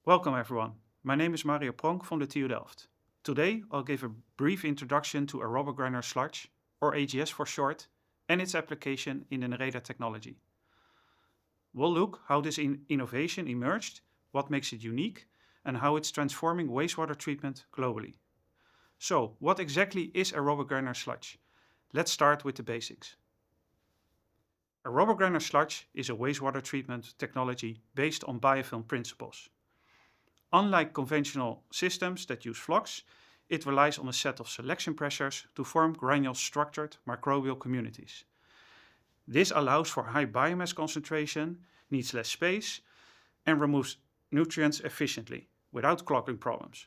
Welcome everyone. My name is Mario Pronk from the TU Delft. Today I'll give a brief introduction to aerobic granular sludge, or AGS for short, and its application in the Nereda technology. We'll look how this innovation emerged, what makes it unique, and how it's transforming wastewater treatment globally. So, what exactly is aerobic granular sludge? Let's start with the basics. Aerobic granular sludge is a wastewater treatment technology based on biofilm principles. Unlike conventional systems that use flux, it relies on a set of selection pressures to form granule-structured microbial communities. This allows for high biomass concentration, needs less space, and removes nutrients efficiently, without clogging problems.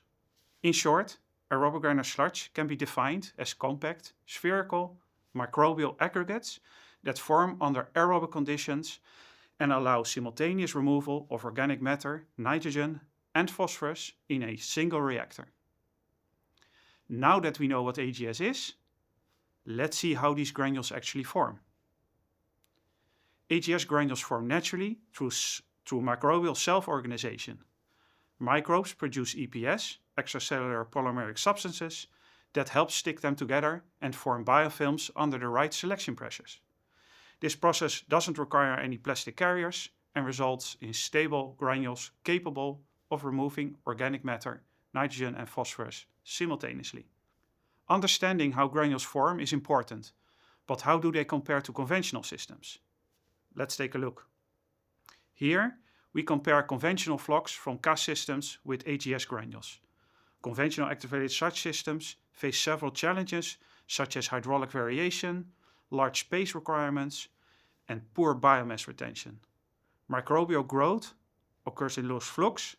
In short, aerobic granular sludge can be defined as compact, spherical, microbial aggregates that form under aerobic conditions and allow simultaneous removal of organic matter, nitrogen, and phosphorus in a single reactor. Now that we know what AGS is, let's see how these granules actually form. AGS granules form naturally through microbial self-organization. Microbes produce EPS, extracellular polymeric substances, that help stick them together and form biofilms under the right selection pressures. This process doesn't require any plastic carriers and results in stable granules capable of removing organic matter, nitrogen and phosphorus simultaneously. Understanding how granules form is important, but how do they compare to conventional systems? Let's take a look. Here, we compare conventional flux from CAS systems with AGS granules. Conventional activated sludge systems face several challenges such as hydraulic variation, large space requirements, and poor biomass retention. Microbial growth occurs in loose flux,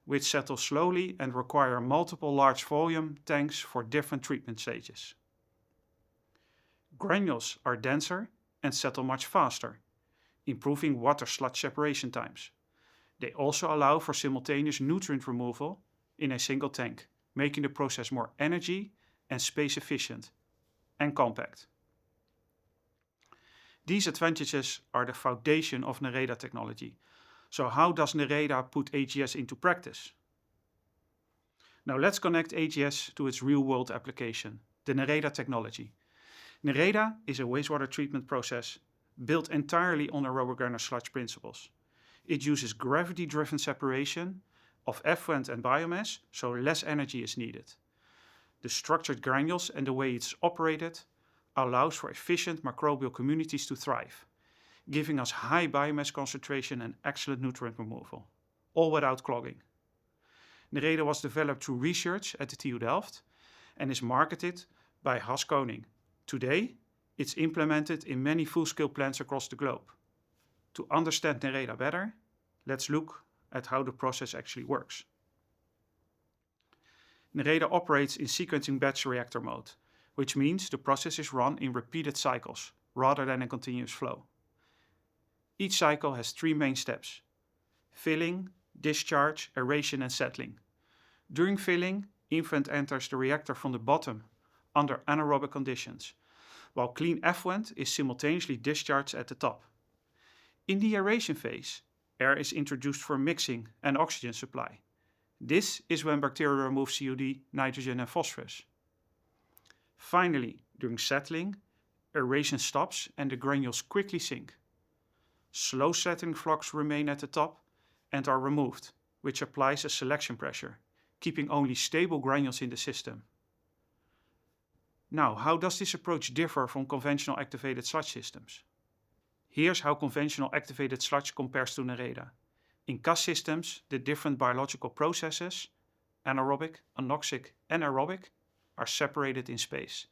which settle slowly and require multiple large volume tanks for different treatment stages. Granules are denser and settle much faster, improving water-sludge separation times. They also allow for simultaneous nutrient removal in a single tank, making the process more energy and space efficient and compact. These advantages are the foundation of Nereda technology. So how does Nereda put AGS into practice? Now let's connect AGS to its real-world application, the Nereda technology. Nereda is a wastewater treatment process built entirely on aerobic granular sludge principles. It uses gravity-driven separation of effluent and biomass, so less energy is needed. The structured granules and the way it's operated allows for efficient microbial communities to thrive, giving us high biomass concentration and excellent nutrient removal, all without clogging. Nereda was developed through research at the TU Delft and is marketed by Haskoning. Today, it's implemented in many full-scale plants across the globe. To understand Nereda better, let's look at how the process actually works. Nereda operates in sequencing batch reactor mode, which means the process is run in repeated cycles rather than a continuous flow. Each cycle has three main steps: filling, discharge, aeration and settling. During filling, effluent enters the reactor from the bottom under anaerobic conditions, while clean effluent is simultaneously discharged at the top. In the aeration phase, air is introduced for mixing and oxygen supply. This is when bacteria remove COD, nitrogen and phosphorus. Finally, during settling, aeration stops and the granules quickly sink. Slow settling flux remain at the top and are removed, which applies a selection pressure, keeping only stable granules in the system. Now, how does this approach differ from conventional activated sludge systems? Here's how conventional activated sludge compares to Nereda. In CAS systems, the different biological processes, anaerobic, anoxic, and aerobic, are separated in space.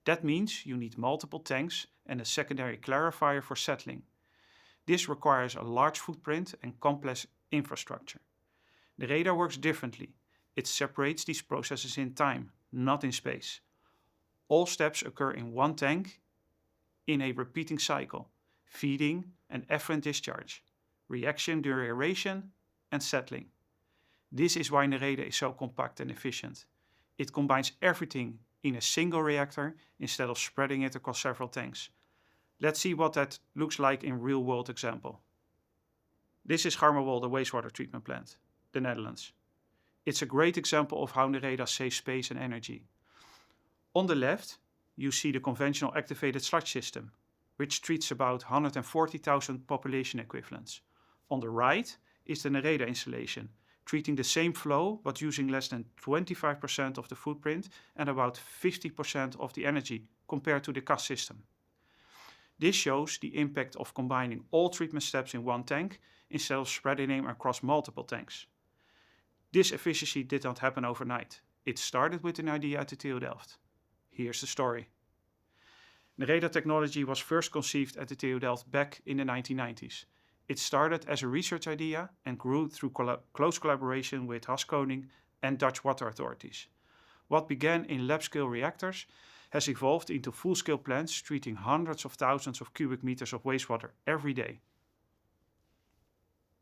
That means you need multiple tanks and a secondary clarifier for settling. This requires a large footprint and complex infrastructure. Nereda works differently. It separates these processes in time, not in space. All steps occur in one tank in a repeating cycle: feeding and effluent discharge, reaction during aeration, and settling. This is why Nereda is so compact and efficient. It combines everything in a single reactor instead of spreading it across several tanks. Let's see what that looks like in real-world example. This is Garmerwolde wastewater treatment plant. the Netherlands. It's a great example of how Nereda saves space and energy. On the left, you see the conventional activated sludge system, which treats about 140,000 population equivalents. On the right is the Nereda installation, treating the same flow but using less than 25% of the footprint and about 50% of the energy compared to the CAS system. This shows the impact of combining all treatment steps in one tank instead of spreading them across multiple tanks. This efficiency did not happen overnight. It started with an idea at the TU Delft. Here's the story. Nereda technology was first conceived at the TU Delft back in the 1990s. It started as a research idea and grew through close collaboration with Haskoning and Dutch water authorities. What began in lab-scale reactors has evolved into full-scale plants treating hundreds of thousands of cubic meters of wastewater every day.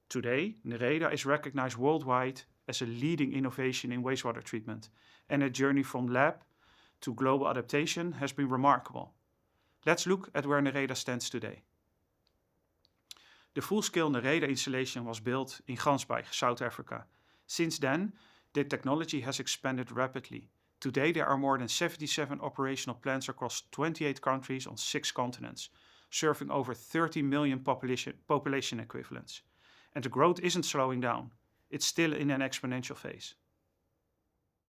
Today, Nereda is recognized worldwide as a leading innovation in wastewater treatment, and a journey from lab to global adaptation has been remarkable. Let's look at where Nereda stands today. The full-scale Nereda installation was built in Gansbaai, South Africa. Since then, the technology has expanded rapidly. Today there are more than 77 operational plants across 28 countries on 6 continents, serving over 30 million population equivalents. And the growth isn't slowing down. It's still in an exponential phase.